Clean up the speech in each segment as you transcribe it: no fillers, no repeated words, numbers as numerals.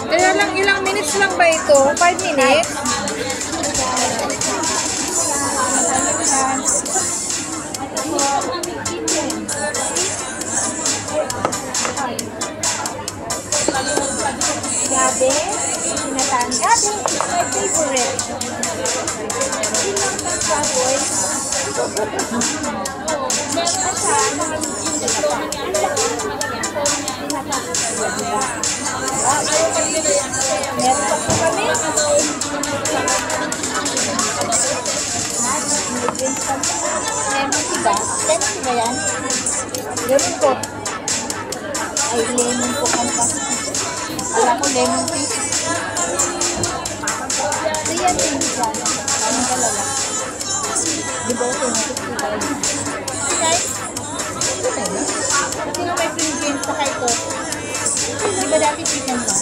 Kaya lang, ilang minutes lang ba ito? 5 minutes? Gabi, sinataan gabi, is my favorite. Baboy. At sa meron pa po kami. Lemon tea ba? Lemon tea ba yan? Lemon po. Ay, lemon po ang kasi. Alam ko lemon tea. So yan din dyan. Anong dalawa? Di ba ito yung ito? Guys, kasi nga may Philippines sa kayo. Di ba dati chicken ba?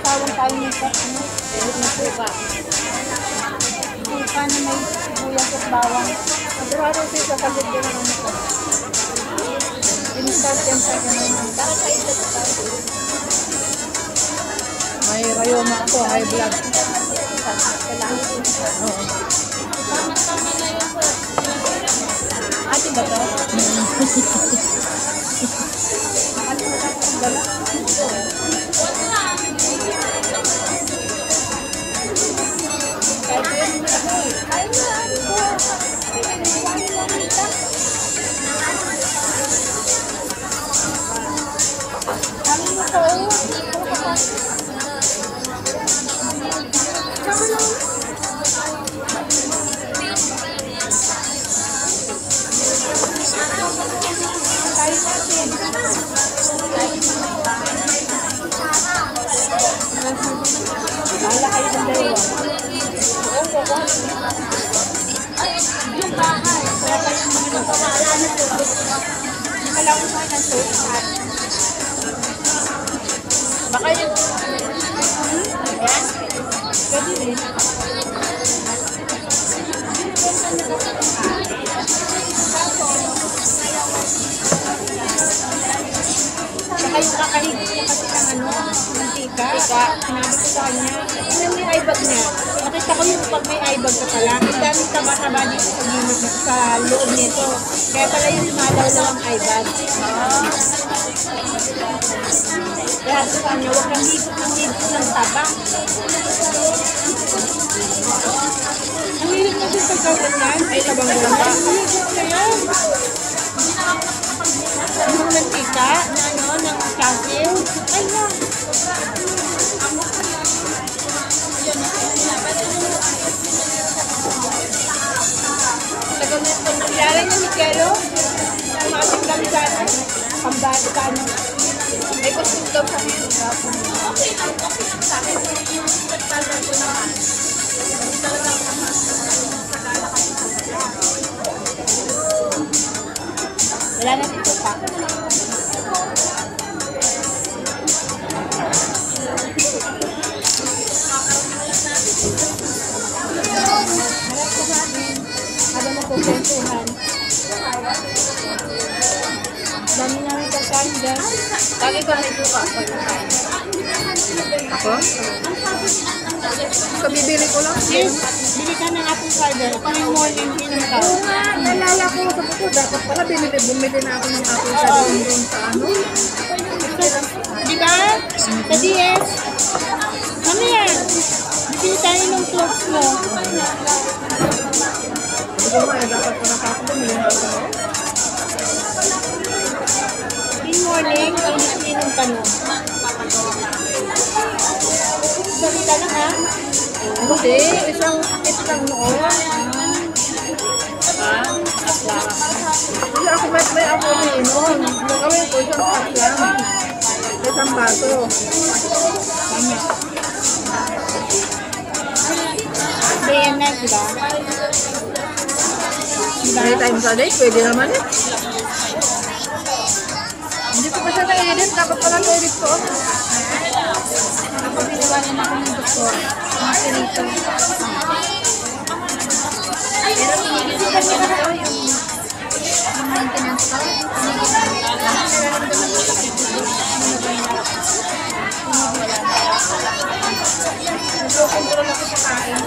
Tawang tayo nito. Suka na may sibuyas at bawang. Sigurado siya sa kapit ko naman ito. Instant yan sa ganun. Bakit kayo ito pa? May rayoma ako, high blood. Ate ba ito? Wala kayo ng dalawa. Yung bahay. Kaya pa yung mga nagpapala na ito. Nakala ko sa ng sukat. Baka yung... Ayan. Pwede rin. Saka yung kakahigit niya kasi ng ano, mantika. Sinabi ko sa kanya, ilan yung eye bag niya? Nakita ko yung pag may eye bag ka pala, ang dami taba-taba dito sa gilid sa loob nito. Kaya pala yung lumalaw-law ang eye bag. Kaya sa kanya, huwag kang higit ng taba. Ang hilig mo din pagkaganyan, ay tabang-gamba. Ang hilig ko yan. Yung mantika na ano, ng kasil. Ay na. Kilala niyo ni Kelo? Ang ating kalisanan. Pambali ka ano. May kusog daw sa akin. Okay lang sa akin. Pagpalan ko naman. Talagang sagala kasi sa wala na dito pa. Harap ko sa akin. Habang magkukwentuhan. Dami namin kakain dyan. Lagi ka may suka. Ako? Kabibili ko lang. Yes, bili ka ng apple cider. Ito yung morning inom ka. Oo nga, nalala ko sa buko. Dapat pala bumili na ako ng apple cider doon sa ano. Di ba? Sa DS. Ano yan? Bili tayo ng clothes mo. Hindi ko nga, dapat pala ako bumili na ako. In morning, inom ka no. Salita na ha? Hindi, isang sakit lang noon. Kasi ako may ako inom. Nagawin ko isang sakit lang. Isang baso. Tama. Day and night, diba? 3 times a day, pwede naman eh. Hindi ko pa siya na-edit, dapat pala na-edit ko. Ako biniwanan ako ng doktor. Ang sinito. Pero pinigil ko kasi ito yung maintenance ko. Nagko-control ako sa kain.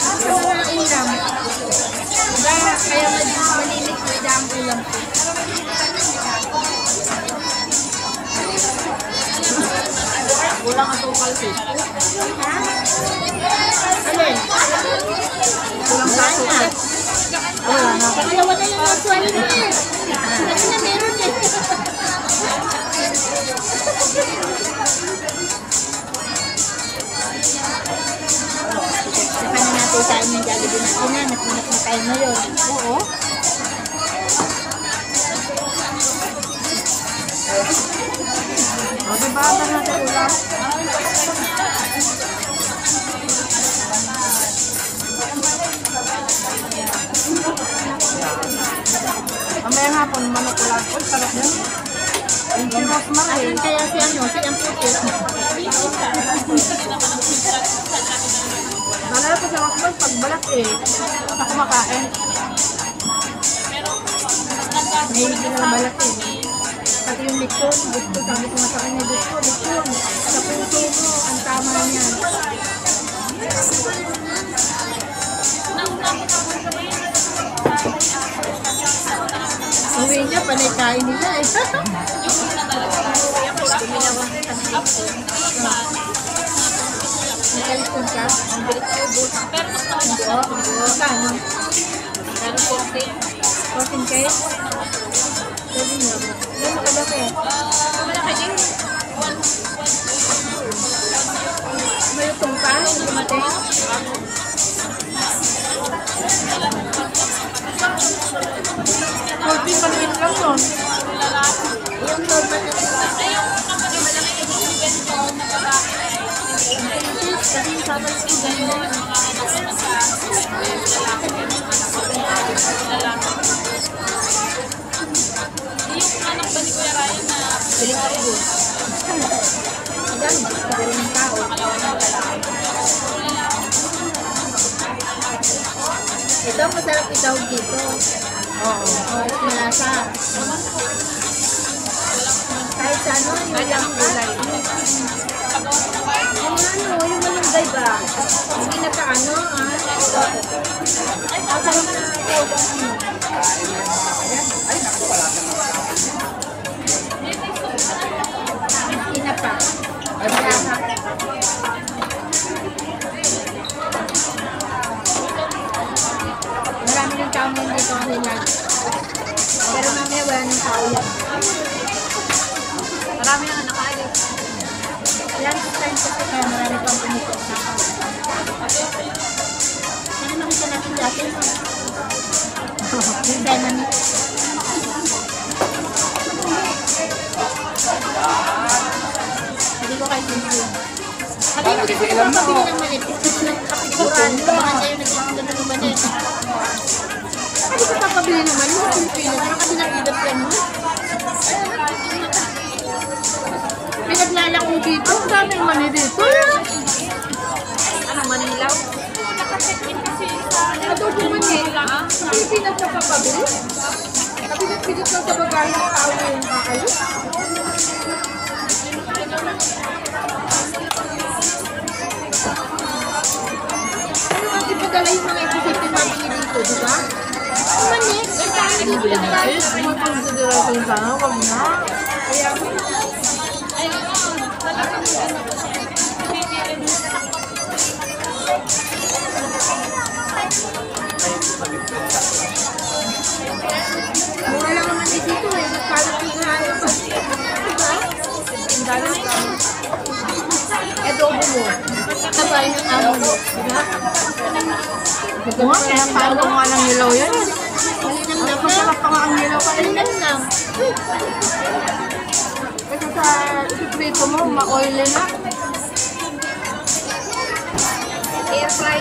Sa mga ulam. Kaya malinis ko ang ulam ko. Kulang ang tukal sis. Alin? Kulang sa tukal. Wala na. Dalawa na yung actual na eh. Kasi na meron eh. Saka na natin kain ng Jollibee natin na. Nakunat na tayo ngayon. Oo. O, diba? Ata natin ulam. Mamaya hapon, manok ulam. Uy, sarap yan. Yung si Rosmar eh. Kaya si ano, si ang putis. Nalala ko sa Rosmar, pag balat eh. Basta kumakain. Mahilig na balat eh. Pati yung likod, gusto. Sabi ko nga sa kanya, gusto. Sa puso mo, ang tama niyan. Uwi niya, panay kain nila eh. Nakalikod ka? Ang bilis ko ubos. Kano? 14K? Sabi niya mo. Yan makalaki. May utong pa? Dumating? Pwede maliit lang yun. Yung normal na kasi yung sabay ko ganyan. Biling ako doon. Ayan, magkakaroon ng tao. Ito, masarap itawag dito. Oo. Oras malasa. Kahit sa ano, yung lang kulay. Yung ano, yung malunggay ba? Hindi na sa ano, Ay, masarap na ito. Hindi na pa. Malasa. Marami ng tao ngayon dito kasi lang. Pero mamaya wala ng tao yan. Marami na nakaalis. Lunch time kasi kaya marami pang pumupunta. Ano nakita natin dati? Yung dynamic. Hindi ko kayo sinunod. Sabi mo dito ko mabili ng malit. Kapikuran. Baka tayo nagpapaganda ng malit. Hindi ko papabili naman yung Pilipinas. Baka kasi nakidap yan mo. Pinaglalako dito. Ang daming mani dito. Ano, Manilaw? Nakacheck-in kasi sa... Adobo mani. Sa Pilipinas na papabili. Kapinat-pinit lang sa bagay ng tao na yung kakayos. Ano ang ipadala yung mga episode natin dito, di ba? Mani, ang dami dito na tayo. Mag-consideration sana, wag na. Kaya mo. Mura lang naman dito eh. Nagkalat yung hanap. Diba? Ang dami ka. Adobo mo. Sabay ng amo mo. Diba? Oo nga, kaya paano nga ng nilaw yan. Malinam na Masarap pa nga ang nilaw ka. Malinam na. Kasi sa prito mo, ma-oily na. Air fry.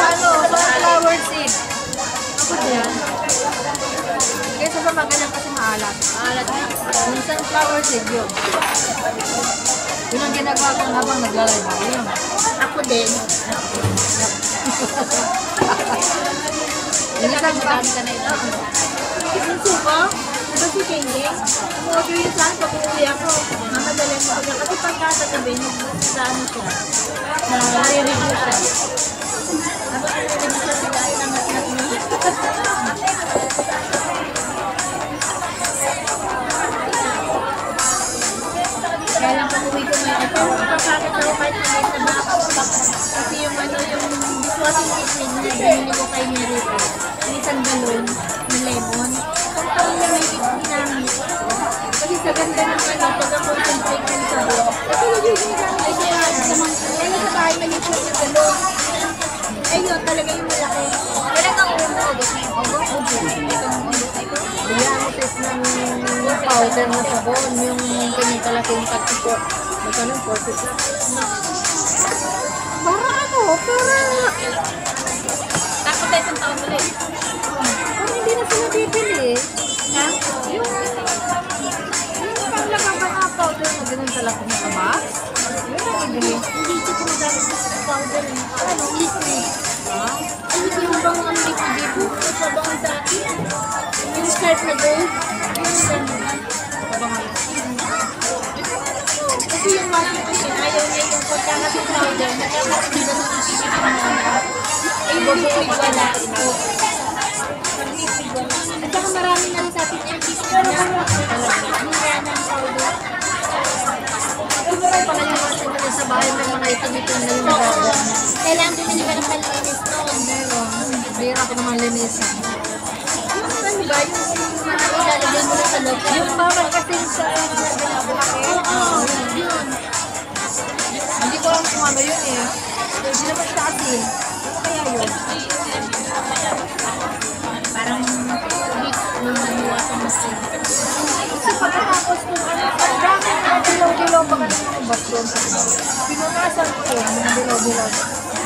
sunflower seed. Ako yan. Kaysa sa magalang kasi maalat. Maalat na. Yung sunflower seed yun. Yun ang ginagawa ko habang naglalay ba yun. Ako din. Yung isang ka na ito. Yung suko, diba si Kenggeng? Umorder yun saan pag uuwi ako. Mamadalhin mo ko kasi pagkakatabi, nag-ano siya. Nare-review siya. Tapos nare-review siya sila ay nangat-ngat niya. Kaya lang pag uwi ko ngayon, ito, papakit ako kahit maliit na box. Kasi yung ano, yung dishwashing liquid na binili ko kay Mary ko. Yung isang galon na lemon. Kung taon na may ginamit. Kasi sa ganda ng ano, pag-concentrate ng sabon. Kasi yung ginagamit ay kaya naman. Kaya sa bahay maliit na galon. Ayun, talaga yung malaki. Kailan ang umuugot na yung ugot? Itong ugot na ito? Diameter ng powder na sabon, yung kinikalaki yung pagkiko. Magkano? 40 lang. Para ano? Para... Tapos tayo isang taon ulit. Parang hindi na sila bibili. Ha? Yung panglagaban na powder na ganun talaki na kabas. Yun ang bibili. Hindi ko gumagamit ng powder. Ano? Liquid. Ha? Ano yung bang ang liquid dito? Nagpabangon sa akin. Yung skirt na gold. Yung gano'n. Kasi yung washing machine, ayaw niya yung pagkakasing powder. Nakakasing na sa sisip na ay liquid wala. Liquid wala. At saka marami na sa atin yung sisip niya. Hindi yan ang powder. Pala yung mga sinunod sa bahay, may mga itim-itim na yung nagagawa. Kailangan bumili ka ng palinis noon. Bira ko naman linisan. Ano ba? Yung ilalagay mo na sa loob. Yung bawal kasi sa pinapalaki. Oo, yun. Hindi ko alam kung ano yun eh. Hindi naman sa atin. Ano kaya yun? Parang week nung nanuwasan mo siya. Kasi pagkatapos kung ano, ang dami na dilaw-dilaw pa ka ng mga basyon sa mga. Pinunasan ko yung mga dilaw-dilaw.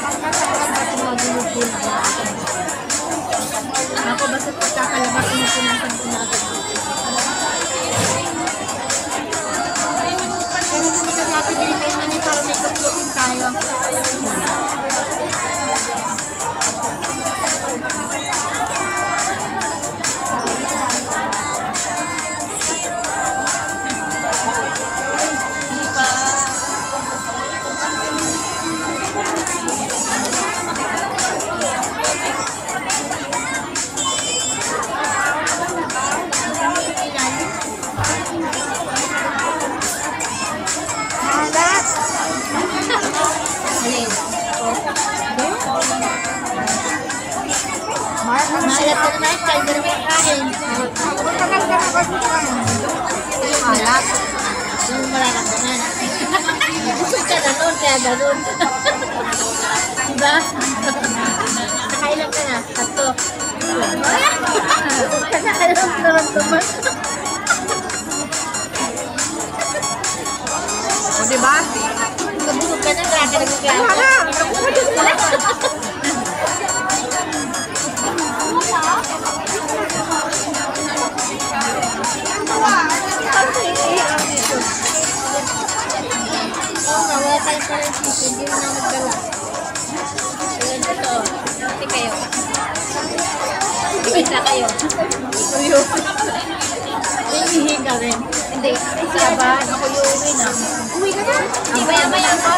Ang kasakaran natin mga dilaw-dilaw. Ako basta pagkakalabas mo punasan ko na agad. Kaya naman ito natin binigay na ni para may kaplutin tayo. Malat! Alin? Malat na Maalat ka naman, kaya na naman kain. Matagal ka na kasi kain. Malat. Yung mararamdaman. Busog ka na nun, kaya ganun. Diba? Nakailan ka na? Tatlo. Busog ka na, alam naramdaman. O diba? Nabusog ka na, kaya ka nagkakaya. Wala! Oo nga, wala tayong parang sisi, hindi mo na magdala. Ayan, ito. Hindi kayo. Isa kayo. Tuyo. Iihi ka rin. Hindi. Isa ba? Ako yung uwi na. Uwi ka na? Hindi, maya-maya pa.